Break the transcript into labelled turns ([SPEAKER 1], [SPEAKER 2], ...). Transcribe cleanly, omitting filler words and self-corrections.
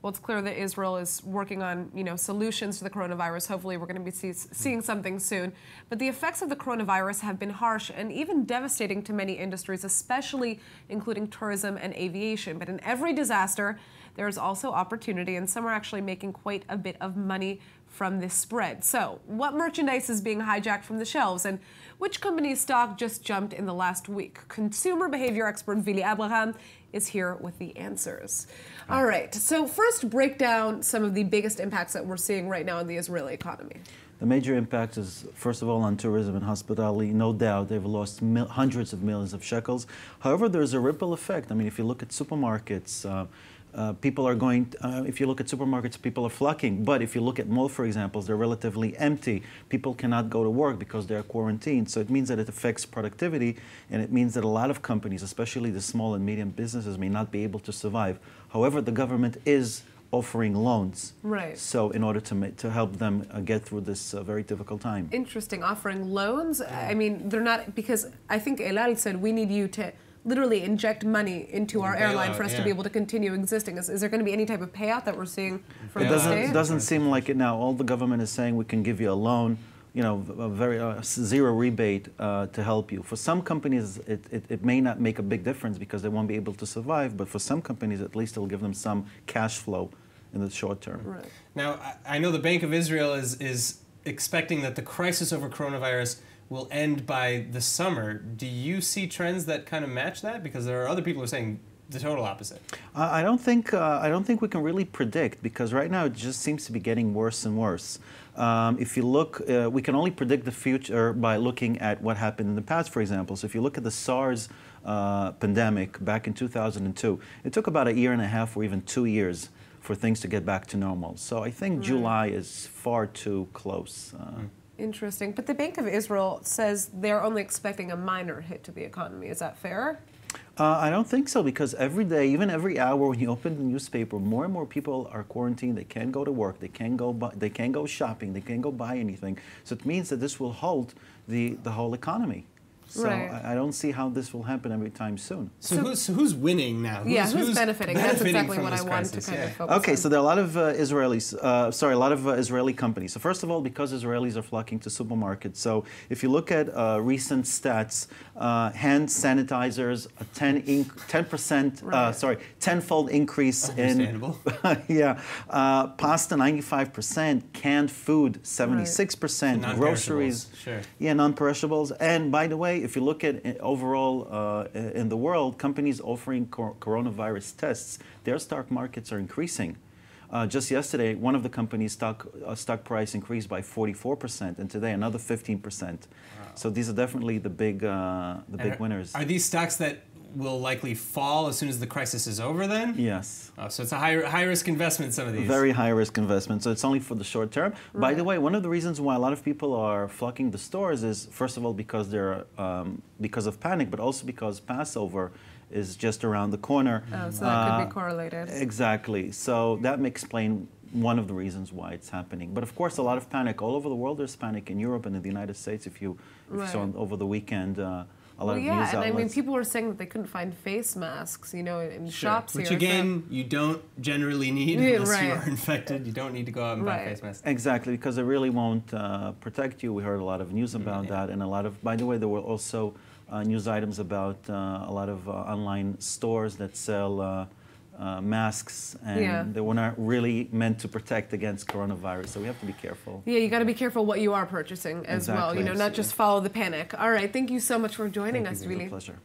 [SPEAKER 1] Well, it's clear that Israel is working on, solutions to the coronavirus. Hopefully, we're going to be seeing something soon. But the effects of the coronavirus have been harsh and even devastating to many industries, especially including tourism and aviation. But in every disaster, there's also opportunity, and some are actually making quite a bit of money from this spread. So, what merchandise is being hijacked from the shelves, and which company's stock just jumped in the last week? Consumer behavior expert Vili Abraham is here with the answers. All right, so first break down some of the biggest impacts that we're seeing right now in the Israeli economy.
[SPEAKER 2] The major impact is, first of all, on tourism and hospitality. No doubt they've lost hundreds of millions of shekels. However, there's a ripple effect. I mean, if you look at supermarkets, people are going, if you look at supermarkets, people are flocking. But if you look at malls, for example, they're relatively empty. People cannot go to work because they're quarantined. So it means that it affects productivity, and it means that a lot of companies, especially the small and medium businesses, may not be able to survive. However, the government is offering loans.
[SPEAKER 1] Right.
[SPEAKER 2] So in order to help them get through this very difficult time.
[SPEAKER 1] Interesting. Offering loans? I mean, they're not, because I think Elal said we need you to literally inject money into our airline for us to be able to continue existing. Is there going to be any type of payout that we're seeing from the state?
[SPEAKER 2] It doesn't seem like it now. All the government is saying, we can give you a loan, a very zero rebate to help you. For some companies, it may not make a big difference because they won't be able to survive, but for some companies, at least it'll give them some cash flow in the short term.
[SPEAKER 1] Right.
[SPEAKER 3] Now, I know the Bank of Israel is expecting that the crisis over coronavirus will end by the summer. Do you see trends that kind of match that? Because there are other people who are saying the total opposite.
[SPEAKER 2] I don't think we can really predict, because right now it just seems to be getting worse and worse. If you look, we can only predict the future by looking at what happened in the past, for example. So if you look at the SARS pandemic back in 2002, it took about 1.5 years or even 2 years for things to get back to normal. So I think July is far too close.
[SPEAKER 1] Interesting. But the Bank of Israel says they're only expecting a minor hit to the economy. Is that fair?
[SPEAKER 2] I don't think so, because every day, even every hour when you open the newspaper, more and more people are quarantined. They can't go to work. They can't go shopping. They can't go buy anything. So it means that this will halt the whole economy. So I don't see how this will happen every time soon.
[SPEAKER 3] So who's winning now?
[SPEAKER 1] Who's benefiting? That's exactly what I wanted to kind of focus on.
[SPEAKER 2] Okay, so there are a lot of Israeli companies. So first of all, because Israelis are flocking to supermarkets. So if you look at recent stats, hand sanitizers, 10-fold increase in pasta 95%, canned food 76%, groceries, non-perishables, and by the way, if you look at overall in the world, companies offering coronavirus tests, their stock markets are increasing. Just yesterday, one of the companies' stock price increased by 44%, and today another 15%. Wow. So these are definitely the big winners.
[SPEAKER 3] Are these stocks that will likely fall as soon as the crisis is over then?
[SPEAKER 2] Yes.
[SPEAKER 3] Oh, so it's a high-risk investment, some of these.
[SPEAKER 2] Very high-risk investment, so it's only for the short term. By the way, one of the reasons why a lot of people are flocking the stores is, first of all, because they're because of panic, but also because Passover is just around the corner.
[SPEAKER 1] Oh, so that could be correlated.
[SPEAKER 2] Exactly. So that may explain one of the reasons why it's happening. But of course, a lot of panic all over the world. There's panic in Europe and in the United States. If you saw over the weekend, a lot of news outlets.
[SPEAKER 1] And I mean, people were saying that they couldn't find face masks, in shops
[SPEAKER 3] Which
[SPEAKER 1] here.
[SPEAKER 3] Which again, you don't generally need unless you are infected. You don't need to go out and buy face masks.
[SPEAKER 2] Exactly, because they really won't protect you. We heard a lot of news about that, and a lot of, by the way, there were also news items about a lot of online stores that sell masks, and they were not really meant to protect against coronavirus, so we have to be careful.
[SPEAKER 1] Yeah, you got to be careful what you are purchasing as well, not just follow the panic. All right, thank you so much for joining us, Vili.
[SPEAKER 2] It was a pleasure.